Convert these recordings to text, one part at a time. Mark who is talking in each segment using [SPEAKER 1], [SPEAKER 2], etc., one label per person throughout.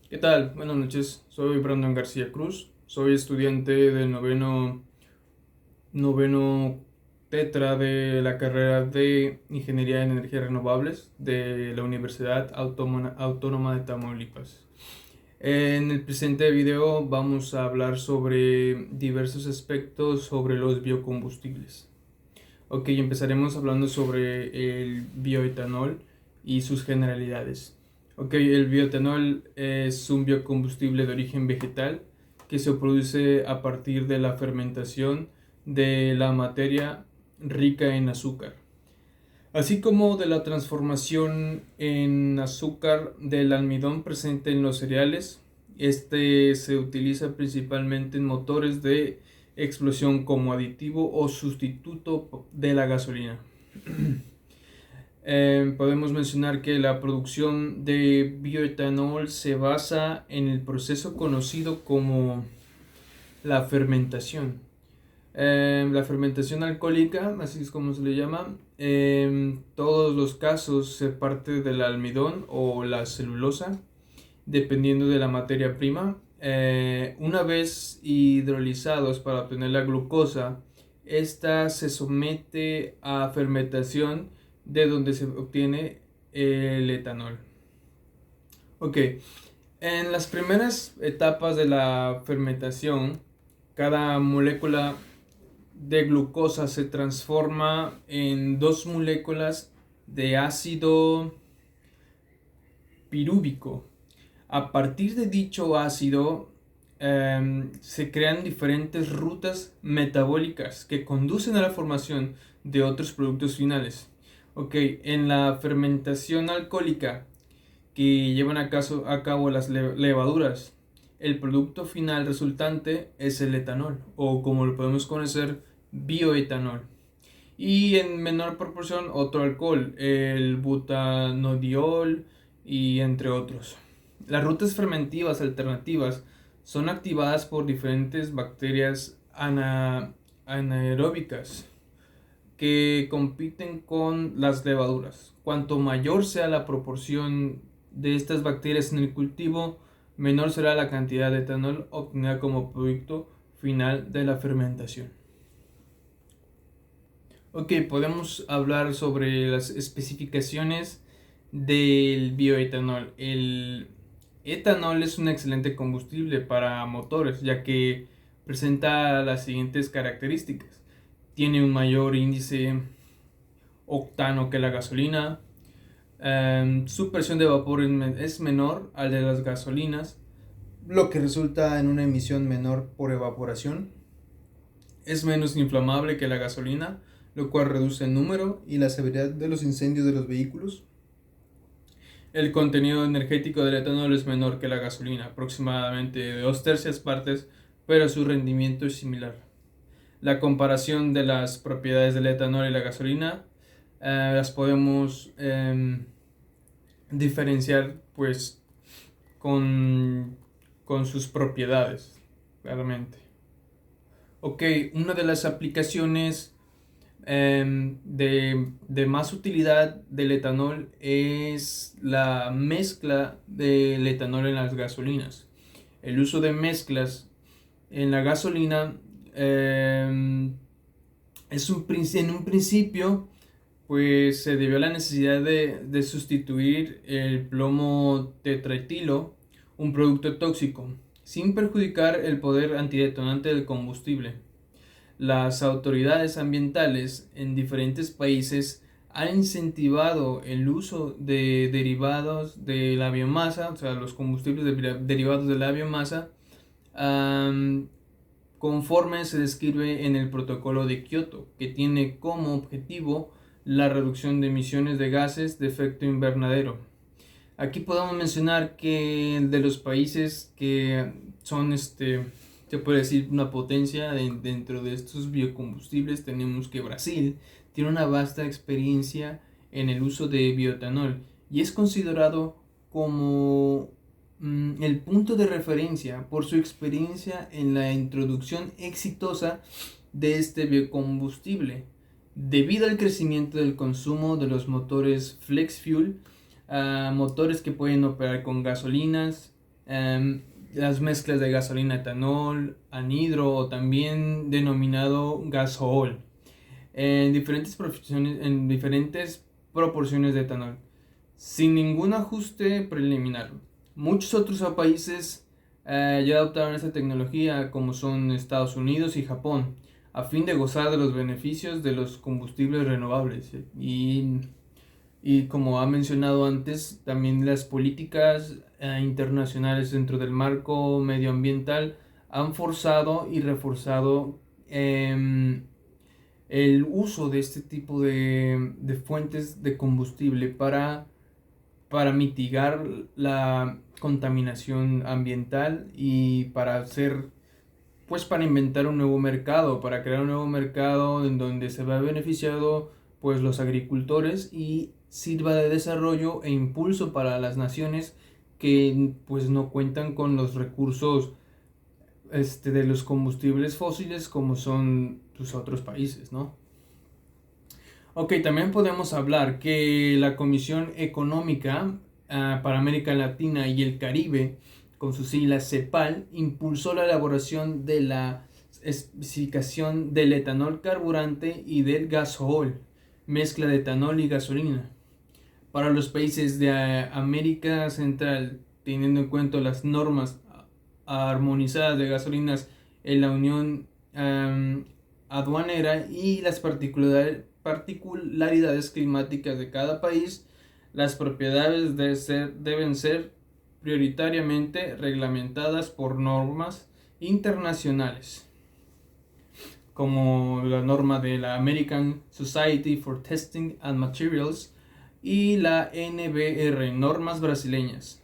[SPEAKER 1] ¿Qué tal? Buenas noches, soy Brandon García Cruz, soy estudiante del noveno tetra de la carrera de Ingeniería en Energías Renovables de la Universidad Autónoma de Tamaulipas. En el presente video vamos a hablar sobre diversos aspectos sobre los biocombustibles. Ok, empezaremos hablando sobre el bioetanol y sus generalidades. Ok, el bioetanol es un biocombustible de origen vegetal que se produce a partir de la fermentación de la materia rica en azúcar, así como de la transformación en azúcar del almidón presente en los cereales. Este se utiliza principalmente en motores de explosión como aditivo o sustituto de la gasolina. Podemos mencionar que la producción de bioetanol se basa en el proceso conocido como la fermentación. La fermentación alcohólica, así es como se le llama, en todos los casos se parte del almidón o la celulosa, dependiendo de la materia prima. Una vez hidrolizados para obtener la glucosa, esta se somete a fermentación de donde se obtiene el etanol. Ok, en las primeras etapas de la fermentación, cada molécula de glucosa se transforma en dos moléculas de ácido pirúvico. A partir de dicho ácido se crean diferentes rutas metabólicas que conducen a la formación de otros productos finales. Ok, en la fermentación alcohólica que llevan a cabo las levaduras, el producto final resultante es el etanol, o como lo podemos conocer, bioetanol. Y en menor proporción otro alcohol, el butanodiol y entre otros. Las rutas fermentivas alternativas son activadas por diferentes bacterias anaeróbicas que compiten con las levaduras. Cuanto mayor sea la proporción de estas bacterias en el cultivo, menor será la cantidad de etanol obtenida como producto final de la fermentación. Ok, podemos hablar sobre las especificaciones del bioetanol. El etanol es un excelente combustible para motores, ya que presenta las siguientes características. Tiene un mayor índice octano que la gasolina. Su presión de vapor es menor al de las gasolinas, lo que resulta en una emisión menor por evaporación. Es menos inflamable que la gasolina, lo cual reduce el número y la severidad de los incendios de los vehículos. El contenido energético del etanol es menor que la gasolina, aproximadamente de 2/3 partes, pero su rendimiento es similar. La comparación de las propiedades del etanol y la gasolina las podemos diferenciar pues con, con sus propiedades, claramente. Ok, una de las aplicaciones de más utilidad del etanol es la mezcla del etanol en las gasolinas. El uso de mezclas en la gasolina en un principio pues se debió a la necesidad de sustituir el plomo tetraetilo, un producto tóxico, sin perjudicar el poder antidetonante del combustible. Las autoridades ambientales en diferentes países han incentivado el uso de derivados de la biomasa, o sea, los combustibles derivados de la biomasa, um, conforme se describe en el protocolo de Kioto, que tiene como objetivo la reducción de emisiones de gases de efecto invernadero. Aquí podemos mencionar que de los países que son, se puede decir, una potencia dentro de estos biocombustibles, tenemos que Brasil tiene una vasta experiencia en el uso de bioetanol y es considerado como el punto de referencia por su experiencia en la introducción exitosa de este biocombustible. Debido al crecimiento del consumo de los motores flex fuel, motores que pueden operar con gasolinas, las mezclas de gasolina, etanol, anhidro o también denominado gasool en diferentes proporciones de etanol, sin ningún ajuste preliminar. Muchos otros países ya adoptaron esta tecnología, como son Estados Unidos y Japón, a fin de gozar de los beneficios de los combustibles renovables. Y como ha mencionado antes, también las políticas internacionales dentro del marco medioambiental han forzado y reforzado el uso de este tipo de fuentes de combustible para mitigar la contaminación ambiental y para hacer, pues para inventar un nuevo mercado, para crear un nuevo mercado en donde se vea beneficiado pues los agricultores y sirva de desarrollo e impulso para las naciones que pues no cuentan con los recursos de los combustibles fósiles como son tus otros países, ¿no? Ok, también podemos hablar que la Comisión Económica para América Latina y el Caribe, con sus siglas CEPAL, impulsó la elaboración de la especificación del etanol carburante y del gasoil, mezcla de etanol y gasolina. Para los países de América Central, teniendo en cuenta las normas armonizadas de gasolinas en la Unión Aduanera y las particularidades climáticas de cada país, las propiedades deben ser prioritariamente reglamentadas por normas internacionales, como la norma de la American Society for Testing and Materials y la NBR, normas brasileñas.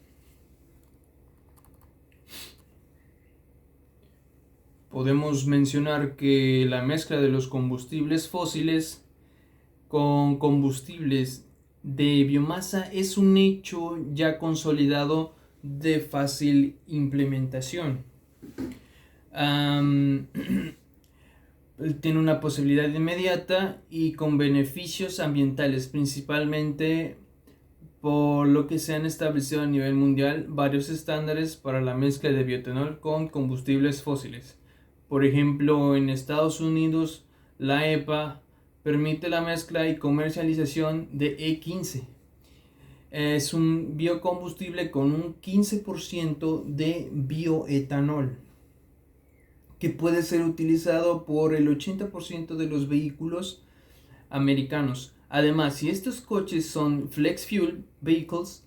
[SPEAKER 1] Podemos mencionar que la mezcla de los combustibles fósiles con combustibles de biomasa es un hecho ya consolidado de fácil implementación. Tiene una posibilidad inmediata y con beneficios ambientales, principalmente por lo que se han establecido a nivel mundial varios estándares para la mezcla de bioetanol con combustibles fósiles. Por ejemplo, en Estados Unidos, la EPA permite la mezcla y comercialización de E15. Es un biocombustible con un 15% de bioetanol, que puede ser utilizado por el 80% de los vehículos americanos. Además, si estos coches son flex fuel vehicles,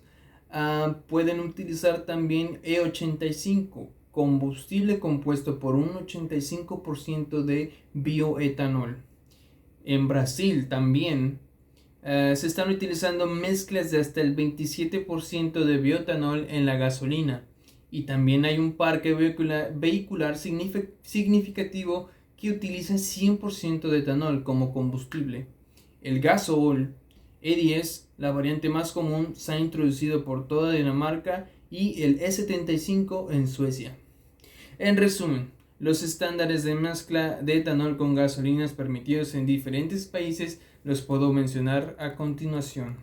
[SPEAKER 1] pueden utilizar también E85, combustible compuesto por un 85% de bioetanol. En Brasil también se están utilizando mezclas de hasta el 27% de bioetanol en la gasolina. Y también hay un parque vehicular significativo que utiliza 100% de etanol como combustible. El gasoil E10, la variante más común, se ha introducido por toda Dinamarca y el E75 en Suecia. En resumen, los estándares de mezcla de etanol con gasolinas permitidos en diferentes países los puedo mencionar a continuación.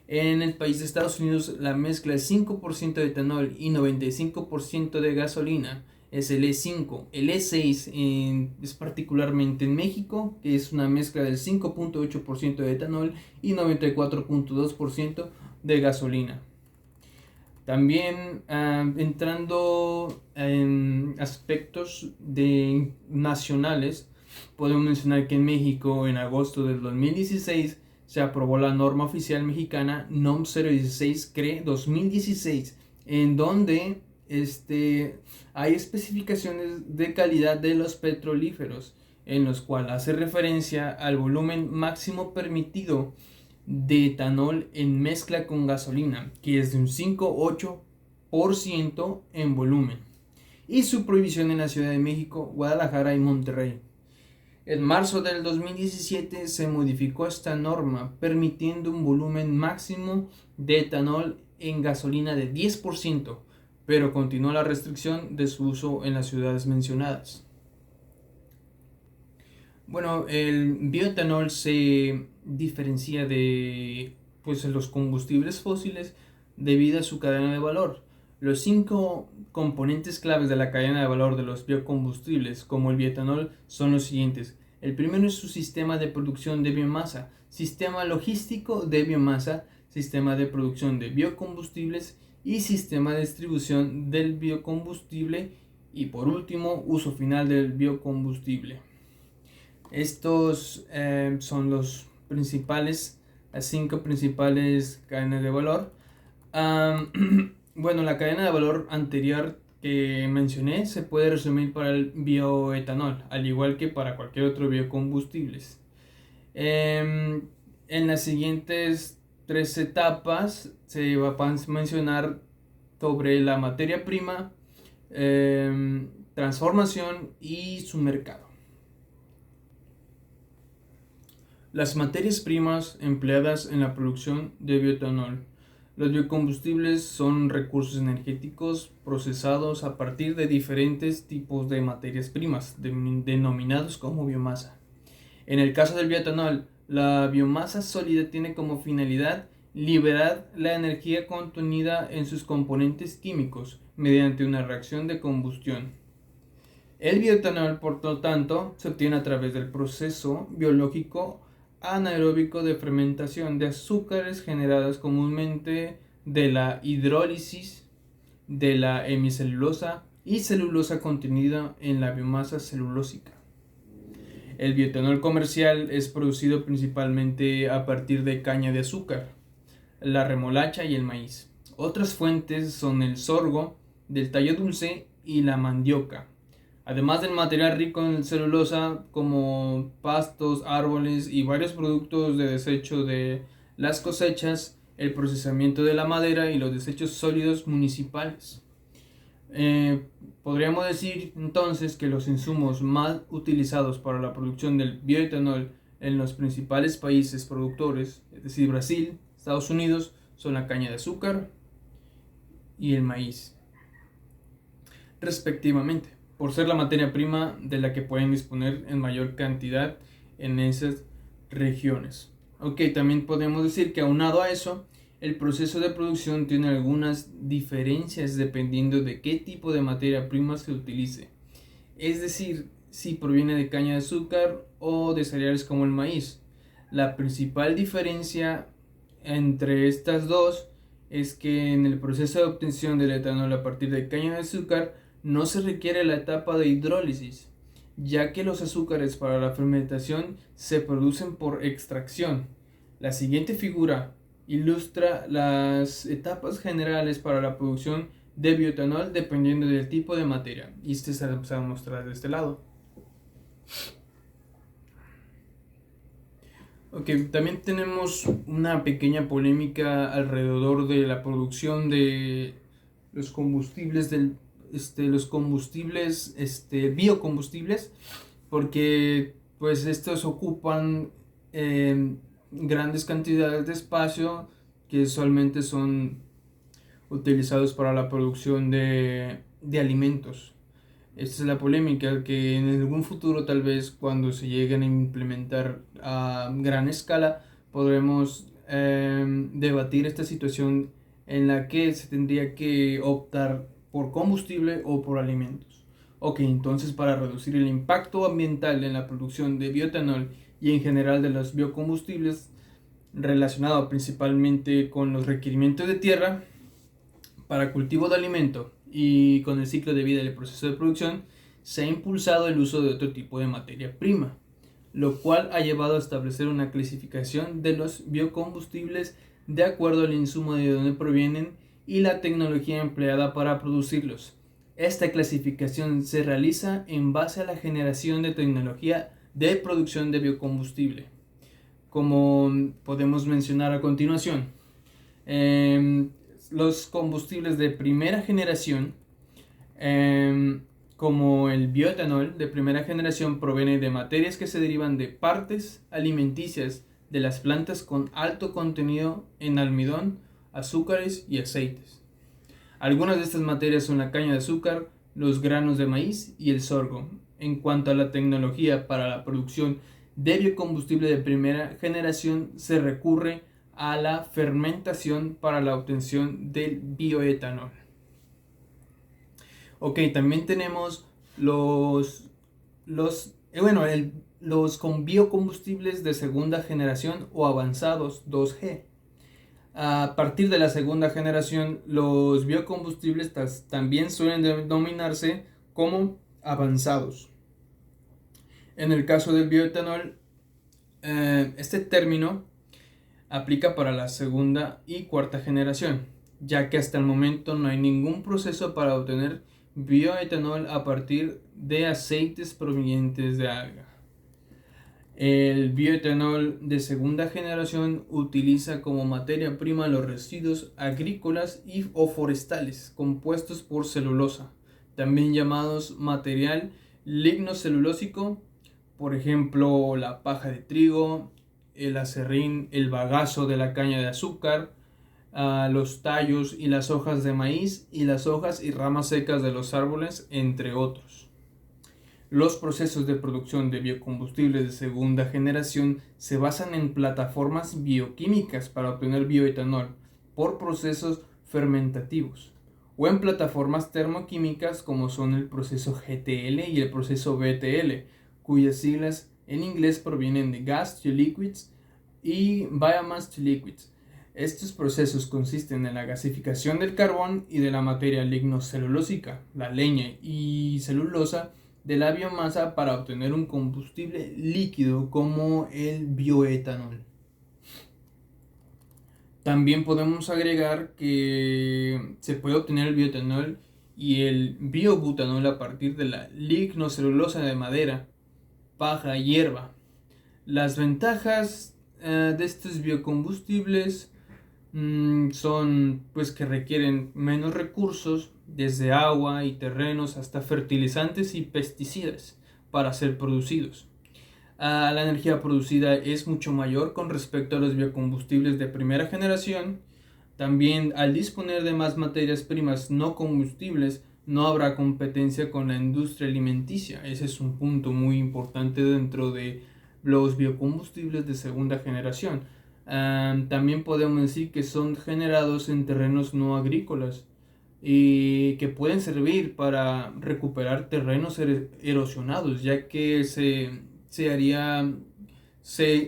[SPEAKER 1] En el país de Estados Unidos, la mezcla es 5% de etanol y 95% de gasolina. Es el E5. El E6 es particularmente en México, que es una mezcla del 5.8% de etanol y 94.2% de gasolina. También entrando en aspectos nacionales, podemos mencionar que en México, en agosto del 2016, se aprobó la norma oficial mexicana NOM 016 CRE 2016, en donde hay especificaciones de calidad de los petrolíferos, en los cuales hace referencia al volumen máximo permitido de etanol en mezcla con gasolina, que es de un 5,8% en volumen, y su prohibición en la Ciudad de México, Guadalajara y Monterrey. En marzo del 2017 se modificó esta norma, permitiendo un volumen máximo de etanol en gasolina de 10%, pero continuó la restricción de su uso en las ciudades mencionadas. Bueno, el bioetanol se diferencia de los combustibles fósiles debido a su cadena de valor. Los 5 componentes claves de la cadena de valor de los biocombustibles, como el bioetanol, son los siguientes. El primero es su sistema de producción de biomasa, sistema logístico de biomasa, sistema de producción de biocombustibles y sistema de distribución del biocombustible, y por último, uso final del biocombustible. Estos son las 5 principales cadenas de valor. Bueno, la cadena de valor anterior que mencioné se puede resumir para el bioetanol, al igual que para cualquier otro biocombustible. En las siguientes 3 etapas se va a mencionar sobre la materia prima, transformación y su mercado. Las materias primas empleadas en la producción de bioetanol. Los biocombustibles son recursos energéticos procesados a partir de diferentes tipos de materias primas, denominados como biomasa. En el caso del bioetanol, la biomasa sólida tiene como finalidad liberar la energía contenida en sus componentes químicos mediante una reacción de combustión. El bioetanol, por lo tanto, se obtiene a través del proceso biológico anaeróbico de fermentación de azúcares generadas comúnmente de la hidrólisis de la hemicelulosa y celulosa contenida en la biomasa celulósica. El bioetanol comercial es producido principalmente a partir de caña de azúcar, la remolacha y el maíz. Otras fuentes son el sorgo, del tallo dulce y la mandioca. Además del material rico en celulosa como pastos, árboles y varios productos de desecho de las cosechas, el procesamiento de la madera y los desechos sólidos municipales. Podríamos decir entonces que los insumos más utilizados para la producción del bioetanol en los principales países productores, es decir, Brasil, Estados Unidos, son la caña de azúcar y el maíz, respectivamente, por ser la materia prima de la que pueden disponer en mayor cantidad en esas regiones. Ok, también podemos decir que aunado a eso, el proceso de producción tiene algunas diferencias dependiendo de qué tipo de materia prima se utilice. Es decir, si proviene de caña de azúcar o de cereales como el maíz. La principal diferencia entre estas dos es que en el proceso de obtención del etanol a partir de caña de azúcar no se requiere la etapa de hidrólisis, ya que los azúcares para la fermentación se producen por extracción. La siguiente figura ilustra las etapas generales para la producción de bioetanol dependiendo del tipo de materia, y este se va a mostrar de este lado. Ok, también tenemos una pequeña polémica alrededor de la producción de los combustibles biocombustibles, porque pues estos ocupan grandes cantidades de espacio que usualmente son utilizados para la producción de alimentos. Esta es la polémica, que en algún futuro, tal vez cuando se lleguen a implementar a gran escala, podremos debatir esta situación en la que se tendría que optar por combustible o por alimentos. Ok, entonces para reducir el impacto ambiental en la producción de bioetanol y en general de los biocombustibles, relacionado principalmente con los requerimientos de tierra para cultivo de alimento y con el ciclo de vida del proceso de producción, se ha impulsado el uso de otro tipo de materia prima, lo cual ha llevado a establecer una clasificación de los biocombustibles de acuerdo al insumo de donde provienen y la tecnología empleada para producirlos. Esta clasificación se realiza en base a la generación de tecnología de producción de biocombustible, como podemos mencionar a continuación. Los combustibles de primera generación, como el bioetanol de primera generación, proviene de materias que se derivan de partes alimenticias de las plantas con alto contenido en almidón, azúcares y aceites. Algunas de estas materias son la caña de azúcar, los granos de maíz y el sorgo. En cuanto a la tecnología para la producción de biocombustible de primera generación, se recurre a la fermentación para la obtención del bioetanol. Ok, también tenemos los con biocombustibles de segunda generación o avanzados 2G. A partir de la segunda generación, los biocombustibles también suelen denominarse como avanzados. En el caso del bioetanol, este término aplica para la segunda y cuarta generación, ya que hasta el momento no hay ningún proceso para obtener bioetanol a partir de aceites provenientes de alga. El bioetanol de segunda generación utiliza como materia prima los residuos agrícolas o forestales compuestos por celulosa, también llamados material lignocelulósico, por ejemplo la paja de trigo, el acerrín, el bagazo de la caña de azúcar, los tallos y las hojas de maíz y las hojas y ramas secas de los árboles, entre otros. Los procesos de producción de biocombustibles de segunda generación se basan en plataformas bioquímicas para obtener bioetanol por procesos fermentativos o en plataformas termoquímicas como son el proceso GTL y el proceso BTL, cuyas siglas en inglés provienen de Gas to Liquids y Biomass to Liquids. Estos procesos consisten en la gasificación del carbón y de la materia lignocelulósica, la leña y celulosa, de la biomasa para obtener un combustible líquido como el bioetanol. También podemos agregar que se puede obtener el bioetanol y el biobutanol a partir de la lignocelulosa de madera, paja y hierba. Las ventajas de estos biocombustibles son pues que requieren menos recursos, desde agua y terrenos hasta fertilizantes y pesticidas para ser producidos. La energía producida es mucho mayor con respecto a los biocombustibles de primera generación. También al disponer de más materias primas no combustibles, no habrá competencia con la industria alimenticia. Ese es un punto muy importante dentro de los biocombustibles de segunda generación. También podemos decir que son generados en terrenos no agrícolas y que pueden servir para recuperar terrenos erosionados, ya que se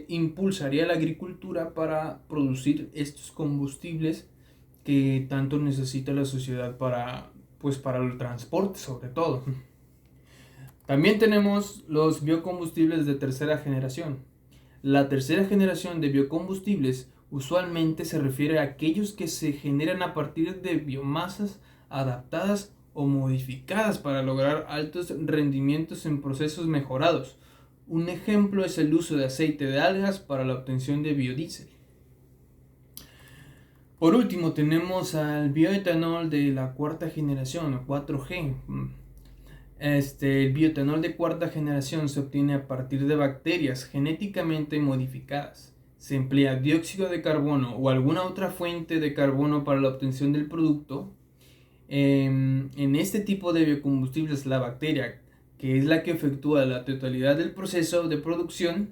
[SPEAKER 1] impulsaría la agricultura para producir estos combustibles que tanto necesita la sociedad para el transporte sobre todo. También tenemos los biocombustibles de tercera generación. La tercera generación de biocombustibles usualmente se refiere a aquellos que se generan a partir de biomasas adaptadas o modificadas para lograr altos rendimientos en procesos mejorados. Un ejemplo es el uso de aceite de algas para la obtención de biodiesel. Por último tenemos al bioetanol de la cuarta generación o 4G. El bioetanol de cuarta generación se obtiene a partir de bacterias genéticamente modificadas. Se emplea dióxido de carbono o alguna otra fuente de carbono para la obtención del producto. En este tipo de biocombustibles, la bacteria, que es la que efectúa la totalidad del proceso de producción,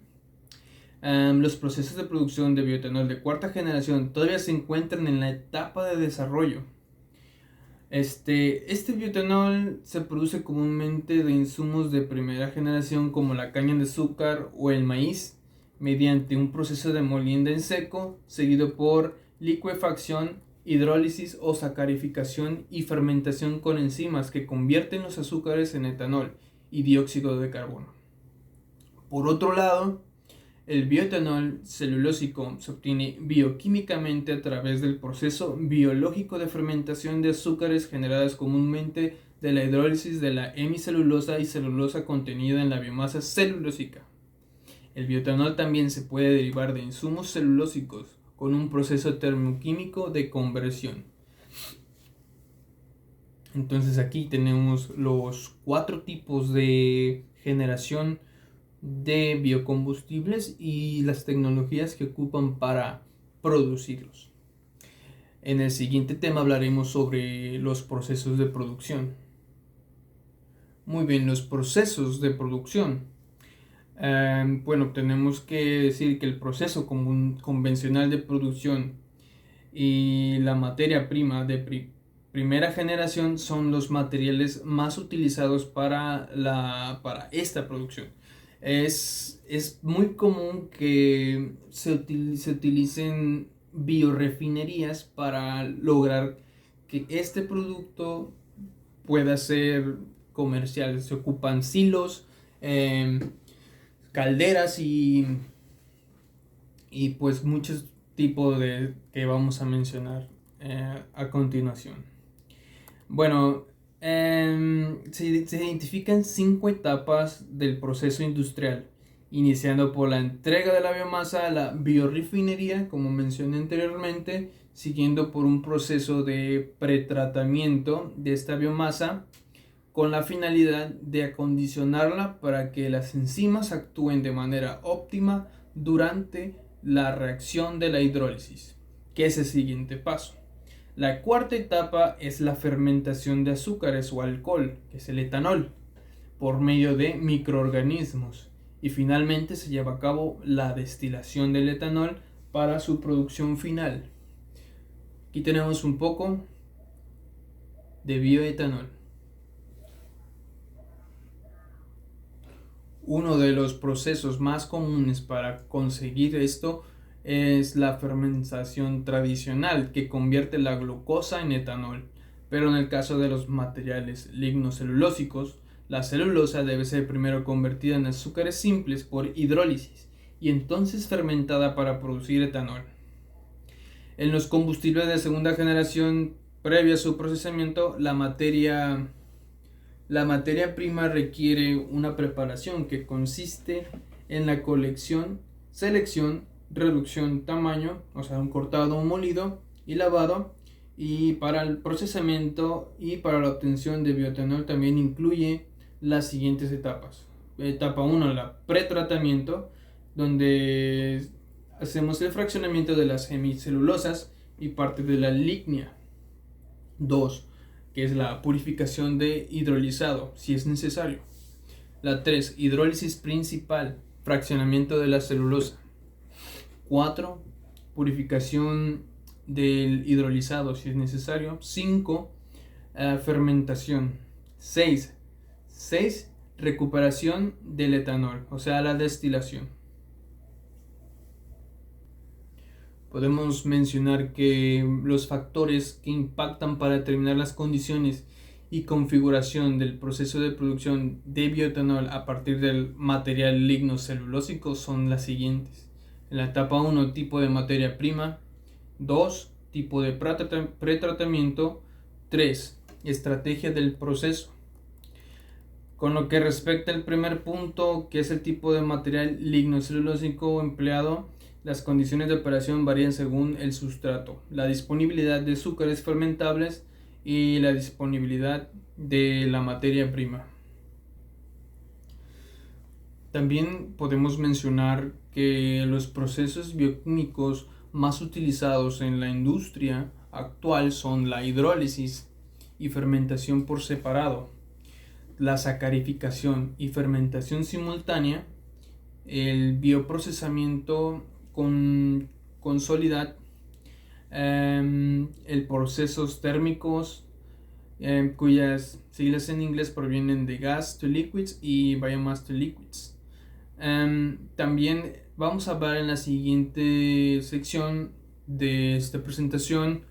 [SPEAKER 1] los procesos de producción de bioetanol de cuarta generación todavía se encuentran en la etapa de desarrollo. Este bioetanol se produce comúnmente de insumos de primera generación como la caña de azúcar o el maíz, mediante un proceso de molienda en seco, seguido por licuefacción, hidrólisis o sacarificación y fermentación con enzimas que convierten los azúcares en etanol y dióxido de carbono. Por otro lado, el bioetanol celulósico se obtiene bioquímicamente a través del proceso biológico de fermentación de azúcares generadas comúnmente de la hidrólisis de la hemicelulosa y celulosa contenida en la biomasa celulósica. El bioetanol también se puede derivar de insumos celulósicos con un proceso termoquímico de conversión. Entonces aquí tenemos los 4 tipos de generación de biocombustibles y las tecnologías que ocupan para producirlos. En el siguiente tema hablaremos sobre los procesos de producción. Muy bien, los procesos de producción. Bueno, tenemos que decir que el proceso convencional de producción y la materia prima primera generación son los materiales más utilizados para esta producción. Es muy común que se utilicen biorefinerías para lograr que este producto pueda ser comercial. Se ocupan silos, calderas y pues muchos tipos de que vamos a mencionar a continuación. Bueno, se identifican 5 etapas del proceso industrial, iniciando por la entrega de la biomasa a la biorefinería, como mencioné anteriormente, siguiendo por un proceso de pretratamiento de esta biomasa con la finalidad de acondicionarla para que las enzimas actúen de manera óptima durante la reacción de la hidrólisis, que es el siguiente paso. La cuarta etapa es la fermentación de azúcares o alcohol, que es el etanol, por medio de microorganismos. Y finalmente se lleva a cabo la destilación del etanol para su producción final. Aquí tenemos un poco de bioetanol. Uno de los procesos más comunes para conseguir esto es la fermentación tradicional, que convierte la glucosa en etanol. Pero en el caso de los materiales lignocelulósicos, la celulosa debe ser primero convertida en azúcares simples por hidrólisis y entonces fermentada para producir etanol. En los combustibles de segunda generación, previo a su procesamiento, la materia prima requiere una preparación que consiste en la colección, selección, reducción, tamaño, o sea, un cortado, un molido y lavado. Y para el procesamiento y para la obtención de bioetanol también incluye las siguientes etapas. Etapa 1, la pretratamiento, donde hacemos el fraccionamiento de las hemicelulosas y parte de la lignia. 2, que es la purificación de hidrolizado, si es necesario. La 3, hidrólisis principal, fraccionamiento de la celulosa. 4, purificación del hidrolizado, si es necesario. 5, fermentación. 6, recuperación del etanol, o sea, la destilación. Podemos mencionar que los factores que impactan para determinar las condiciones y configuración del proceso de producción de bioetanol a partir del material lignocelulósico son las siguientes. En la etapa 1, tipo de materia prima. 2, tipo de pretratamiento. 3, estrategia del proceso. Con lo que respecta al primer punto, que es el tipo de material lignocelulósico empleado, las condiciones de operación varían según el sustrato, la disponibilidad de azúcares fermentables y la disponibilidad de la materia prima. También podemos mencionar que los procesos bioquímicos más utilizados en la industria actual son la hidrólisis y fermentación por separado, la sacarificación y fermentación simultánea, el bioprocesamiento con solidad, el procesos térmicos, cuyas siglas en inglés provienen de gas to liquids y biomass to liquids. También vamos a hablar en la siguiente sección de esta presentación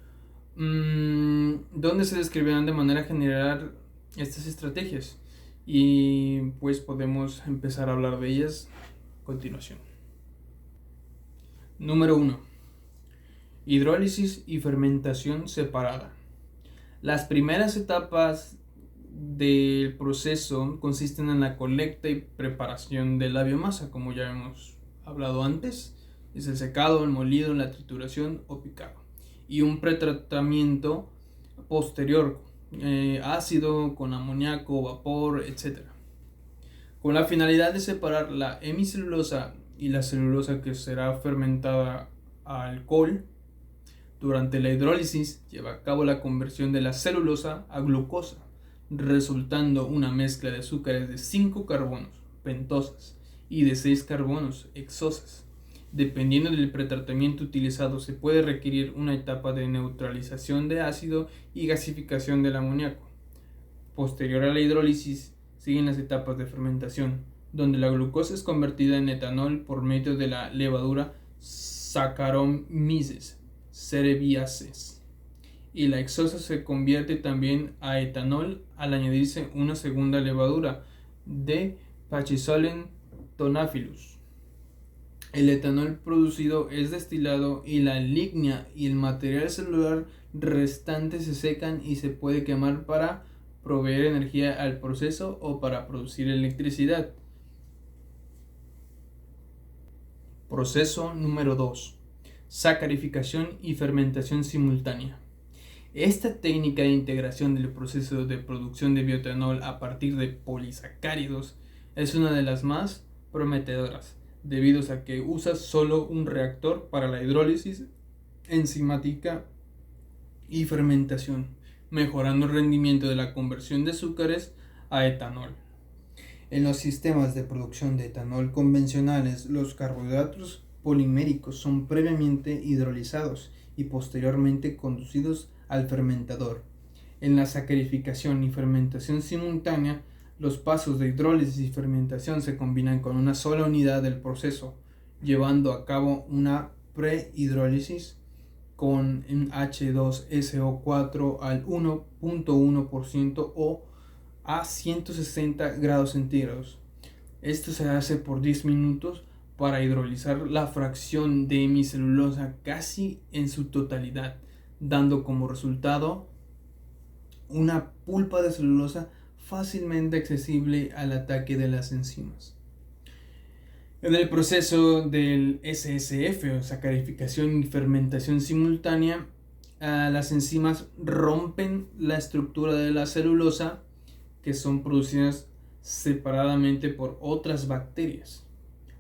[SPEAKER 1] donde se describirán de manera general estas estrategias y pues podemos empezar a hablar de ellas a continuación. Número 1. Hidrólisis y fermentación separada. Las primeras etapas del proceso consisten en la colecta y preparación de la biomasa, como ya hemos hablado antes. Es el secado, el molido, la trituración o picado. Y un pretratamiento posterior, ácido, con amoníaco, vapor, etc. Con la finalidad de separar la hemicelulosa y la celulosa que será fermentada a alcohol. Durante la hidrólisis lleva a cabo la conversión de la celulosa a glucosa, resultando una mezcla de azúcares de 5 carbonos, pentosas, y de 6 carbonos, hexosas, Dependiendo del pretratamiento utilizado, se puede requerir una etapa de neutralización de ácido y gasificación del amoníaco. Posterior a la hidrólisis, siguen las etapas de fermentación, donde la glucosa es convertida en etanol por medio de la levadura Saccharomyces cerevisiae, y la hexosa se convierte también a etanol al añadirse una segunda levadura de Pachysolen tonaphilus. El etanol producido es destilado y la ligna y el material celular restante se secan y se puede quemar para proveer energía al proceso o para producir electricidad. Proceso número 2. Sacarificación y fermentación simultánea. Esta técnica de integración del proceso de producción de bioetanol a partir de polisacáridos es una de las más prometedoras, debido a que usa solo un reactor para la hidrólisis enzimática y fermentación, mejorando el rendimiento de la conversión de azúcares a etanol. En los sistemas de producción de etanol convencionales, los carbohidratos poliméricos son previamente hidrolizados y posteriormente conducidos al fermentador. En la sacarificación y fermentación simultánea, los pasos de hidrólisis y fermentación se combinan con una sola unidad del proceso, llevando a cabo una prehidrólisis con H2SO4 al 1.1% o a 160 grados centígrados. Esto se hace por 10 minutos para hidrolizar la fracción de hemicelulosa casi en su totalidad, dando como resultado una pulpa de celulosa fácilmente accesible al ataque de las enzimas. En el proceso del SSF o sacarificación y fermentación simultánea, las enzimas rompen la estructura de la celulosa, que son producidas separadamente por otras bacterias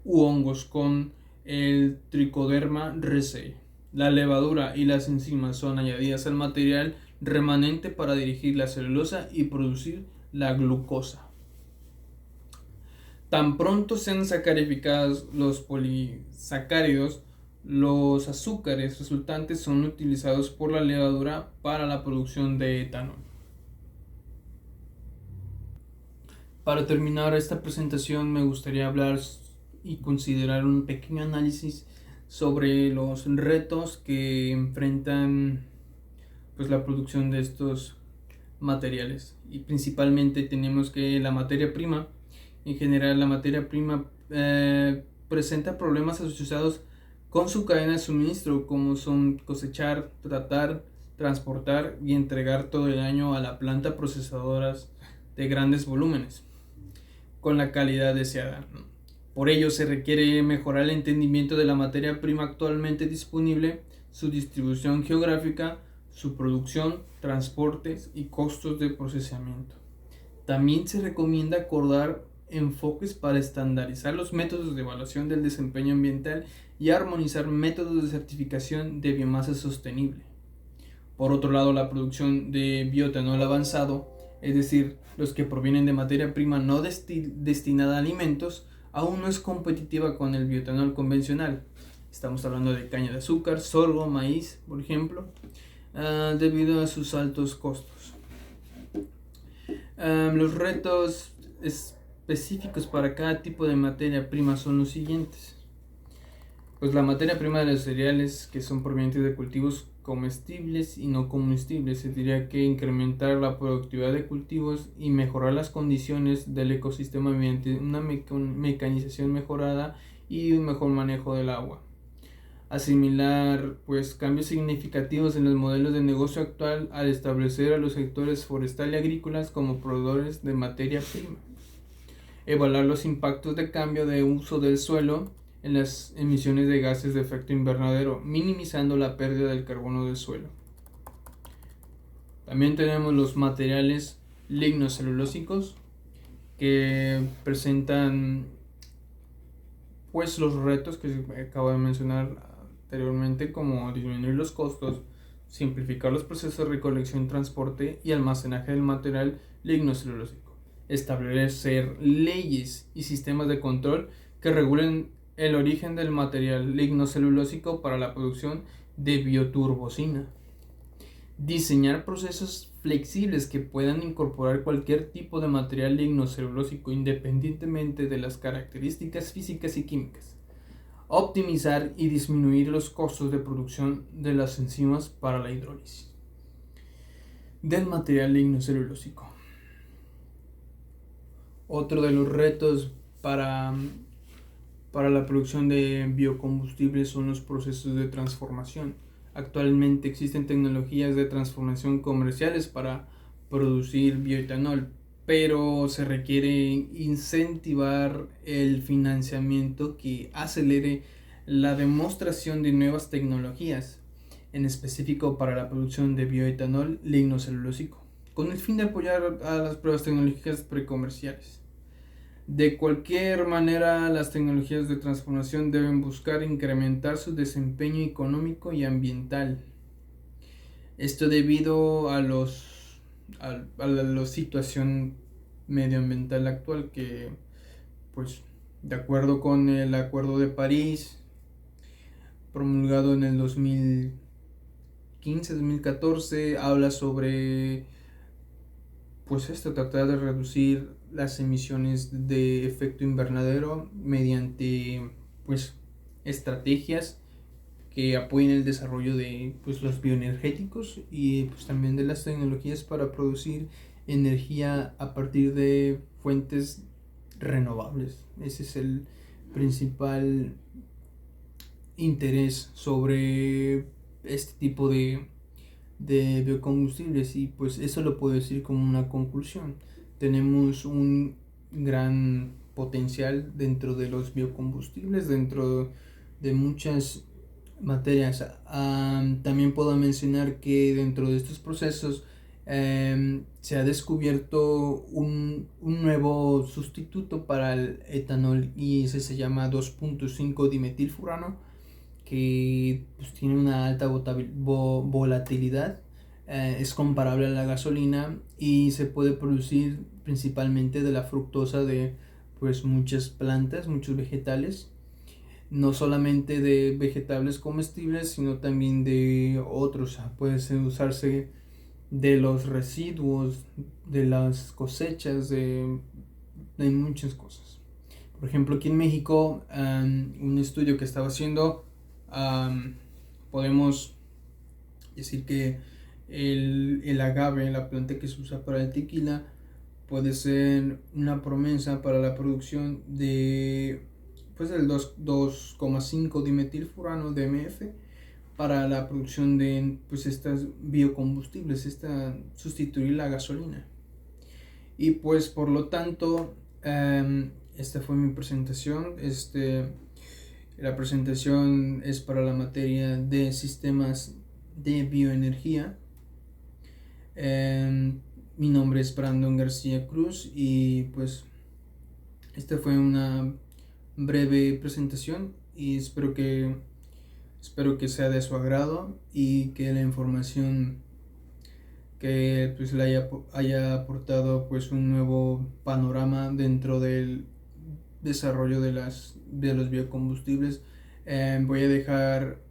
[SPEAKER 1] u hongos con el Trichoderma resei. La levadura y las enzimas son añadidas al material remanente para dirigir la celulosa y producir la glucosa. Tan pronto sean sacarificados los polisacáridos, los azúcares resultantes son utilizados por la levadura para la producción de etanol. Para terminar esta presentación, me gustaría hablar y considerar un pequeño análisis sobre los retos que enfrentan la producción de estos materiales. Y principalmente tenemos que la materia prima, en general la materia prima presenta problemas asociados con su cadena de suministro, como son cosechar, tratar, transportar y entregar todo el año a la planta procesadoras de grandes volúmenes con la calidad deseada. Por ello se requiere mejorar el entendimiento de la materia prima actualmente disponible, su distribución geográfica, su producción, transportes y costos de procesamiento. También se recomienda acordar enfoques para estandarizar los métodos de evaluación del desempeño ambiental y armonizar métodos de certificación de biomasa sostenible. Por otro lado, la producción de bioetanol avanzado, es decir, los que provienen de materia prima no destinada a alimentos, aún no es competitiva con el bioetanol convencional. Estamos hablando de caña de azúcar, sorgo, maíz, por ejemplo, debido a sus altos costos. Los retos específicos para cada tipo de materia prima son los siguientes. Pues la materia prima de los cereales, que son provenientes de cultivos comestibles y no comestibles, se diría que incrementar la productividad de cultivos y mejorar las condiciones del ecosistema mediante una mecanización mejorada y un mejor manejo del agua. Asimilar cambios significativos en los modelos de negocio actual al establecer a los sectores forestal y agrícolas como proveedores de materia prima. Evaluar los impactos de cambio de uso del suelo en las emisiones de gases de efecto invernadero, minimizando la pérdida del carbono del suelo. También tenemos los materiales lignocelulósicos, que presentan los retos que acabo de mencionar anteriormente, como disminuir los costos, simplificar los procesos de recolección, transporte y almacenaje del material lignocelulósico, establecer leyes y sistemas de control que regulen el origen del material lignocelulósico para la producción de bioturbocina. Diseñar procesos flexibles que puedan incorporar cualquier tipo de material lignocelulósico independientemente de las características físicas y químicas. Optimizar y disminuir los costos de producción de las enzimas para la hidrólisis del material lignocelulósico. Otro de los retos para la producción de biocombustibles son los procesos de transformación. Actualmente existen tecnologías de transformación comerciales para producir bioetanol, pero se requiere incentivar el financiamiento que acelere la demostración de nuevas tecnologías, en específico para la producción de bioetanol lignocelulósico, con el fin de apoyar a las pruebas tecnológicas precomerciales. De cualquier manera, las tecnologías de transformación deben buscar incrementar su desempeño económico y ambiental. Esto debido a la situación medioambiental actual que, pues, de acuerdo con el Acuerdo de París, promulgado en el 2015-2014, habla sobre, pues, tratar de reducir las emisiones de efecto invernadero mediante, pues, estrategias que apoyen el desarrollo de, pues, los bioenergéticos y, pues, también de las tecnologías para producir energía a partir de fuentes renovables. Ese es el principal interés sobre este tipo de biocombustibles, y pues eso lo puedo decir como una conclusión. Tenemos un gran potencial dentro de los biocombustibles, dentro de muchas materias. También puedo mencionar que dentro de estos procesos se ha descubierto un nuevo sustituto para el etanol, y ese se llama 2.5 dimetilfurano, que pues tiene una alta volatilidad, es comparable a la gasolina y se puede producir principalmente de la fructosa de, pues, muchas plantas, muchos vegetales, no solamente de vegetales comestibles, sino también de otros. Puede usarse de los residuos, de las cosechas, de muchas cosas. Por ejemplo, aquí en México, un estudio que estaba haciendo, podemos decir que el agave, la planta que se usa para el tequila, puede ser una promesa para la producción de, pues, el 2,5 dimetilfurano DMF para la producción de, pues, estas biocombustibles, sustituir la gasolina. Y pues por lo tanto, esta fue mi presentación. La presentación es para la materia de sistemas de bioenergía. Mi nombre es Brandon García Cruz y pues esta fue una breve presentación, y espero que sea de su agrado y que la información que, pues, le haya aportado, pues, un nuevo panorama dentro del desarrollo de los biocombustibles. Voy a dejar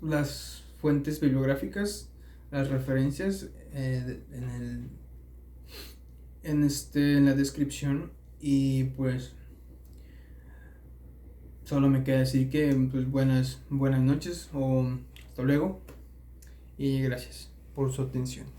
[SPEAKER 1] las fuentes bibliográficas, las referencias, en la descripción, y pues solo me queda decir que, pues, buenas noches o hasta luego, y gracias por su atención.